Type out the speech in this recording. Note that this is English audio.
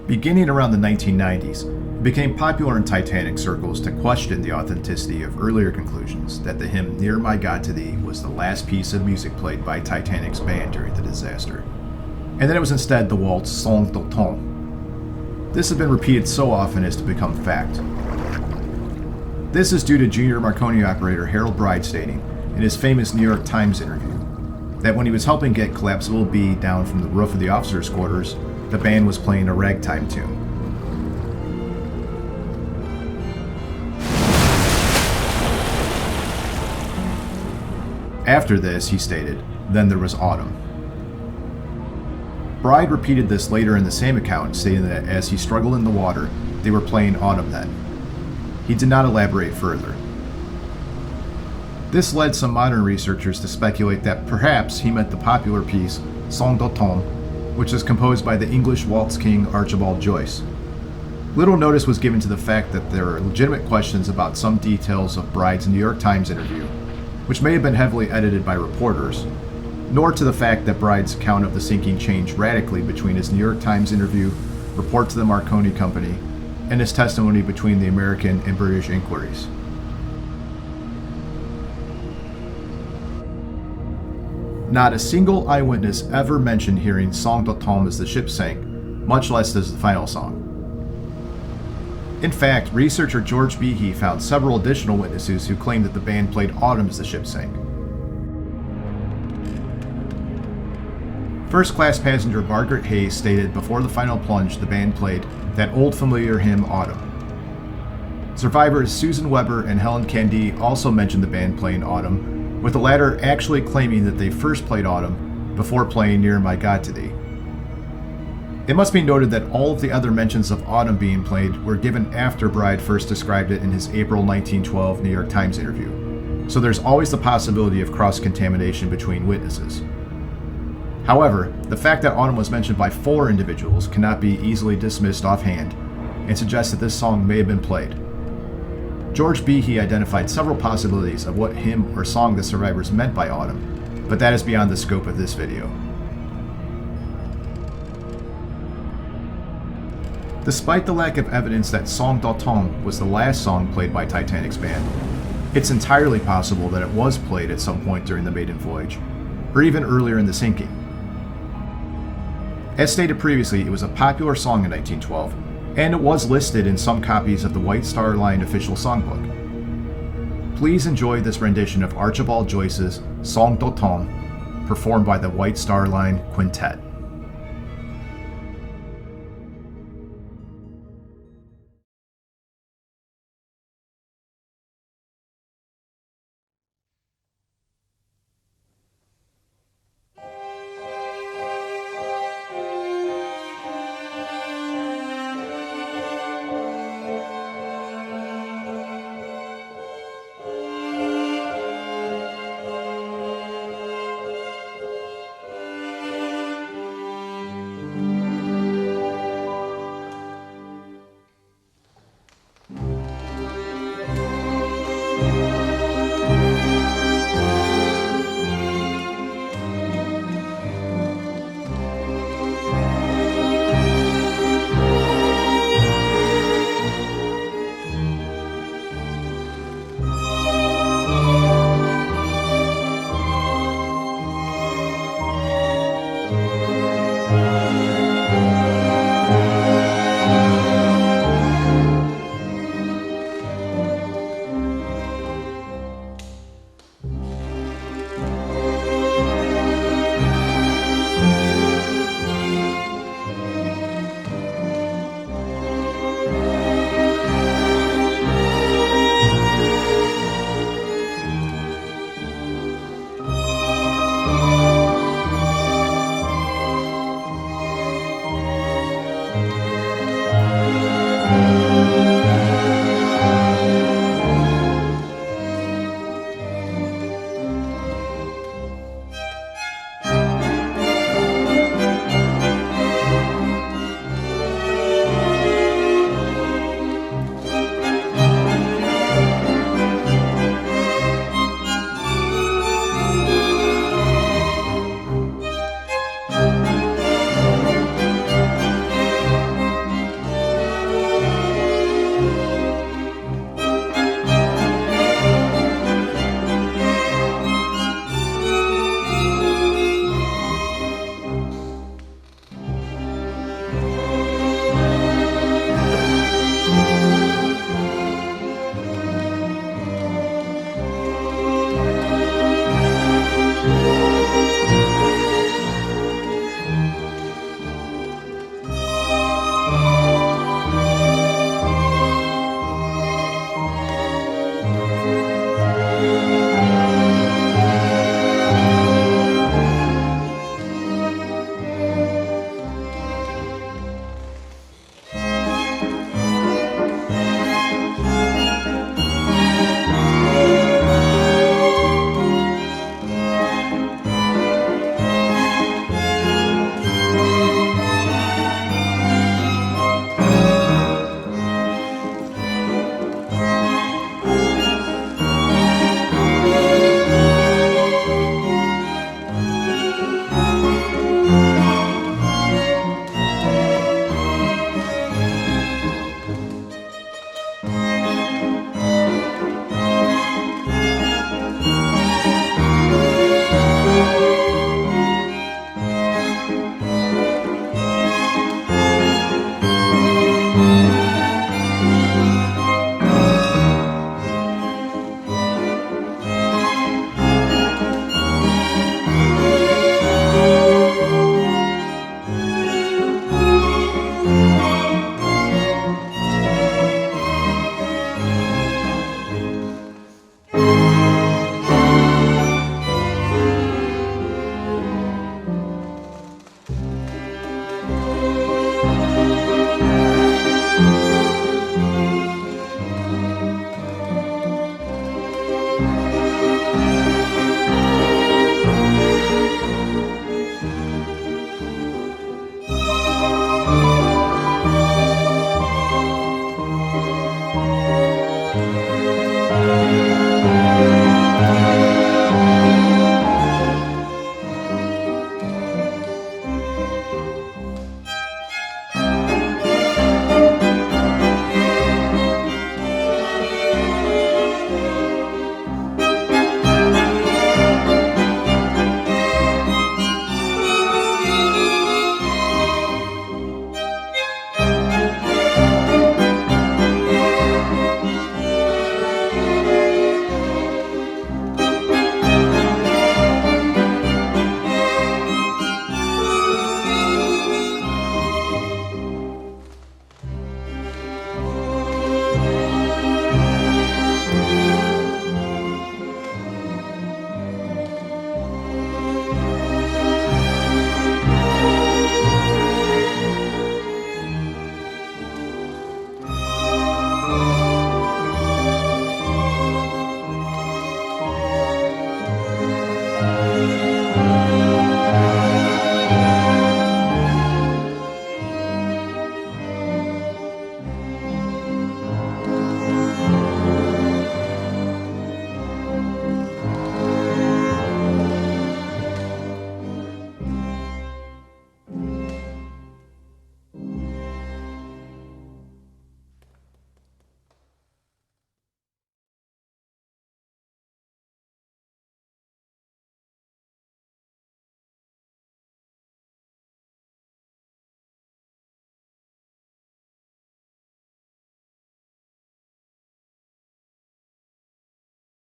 Beginning around the 1990s, it became popular in Titanic circles to question the authenticity of earlier conclusions that the hymn Near My God to Thee was the last piece of music played by Titanic's band during the disaster, and that it was instead the waltz Songe d'automne. This has been repeated so often as to become fact. This is due to junior Marconi operator Harold Bride stating in his famous New York Times interview that when he was helping get Collapsible B down from the roof of the officers' quarters, the band was playing a ragtime tune. After this, he stated, then there was autumn. Bride repeated this later in the same account, stating that as he struggled in the water, they were playing autumn then. He did not elaborate further. This led some modern researchers to speculate that perhaps he meant the popular piece Songe d'automne, which is composed by the English waltz king Archibald Joyce. Little notice was given to the fact that there are legitimate questions about some details of Bride's New York Times interview, which may have been heavily edited by reporters, nor to the fact that Bride's account of the sinking changed radically between his New York Times interview, report to the Marconi Company, and his testimony between the American and British inquiries. Not a single eyewitness ever mentioned hearing Songe d'automne as the ship sank, much less as the final song. In fact, researcher George Behe found several additional witnesses who claimed that the band played autumn as the ship sank. First-class passenger Margaret Hayes stated before the final plunge the band played that old familiar hymn Autumn. Survivors Susan Weber and Helen Candie also mentioned the band playing Autumn, with the latter actually claiming that they first played Autumn before playing Near My God to Thee. It must be noted that all of the other mentions of Autumn being played were given after Bride first described it in his April 1912 New York Times interview, so there's always the possibility of cross-contamination between witnesses. However, the fact that Autumn was mentioned by 4 individuals cannot be easily dismissed offhand, and suggests that this song may have been played. George Behe identified several possibilities of what hymn or song the survivors meant by Autumn, but that is beyond the scope of this video. Despite the lack of evidence that Songe d'automne was the last song played by Titanic's band, it's entirely possible that it was played at some point during the maiden voyage, or even earlier in the sinking. As stated previously, it was a popular song in 1912, and it was listed in some copies of the White Star Line official songbook. Please enjoy this rendition of Archibald Joyce's Songe d'automne, performed by the White Star Line Quintet.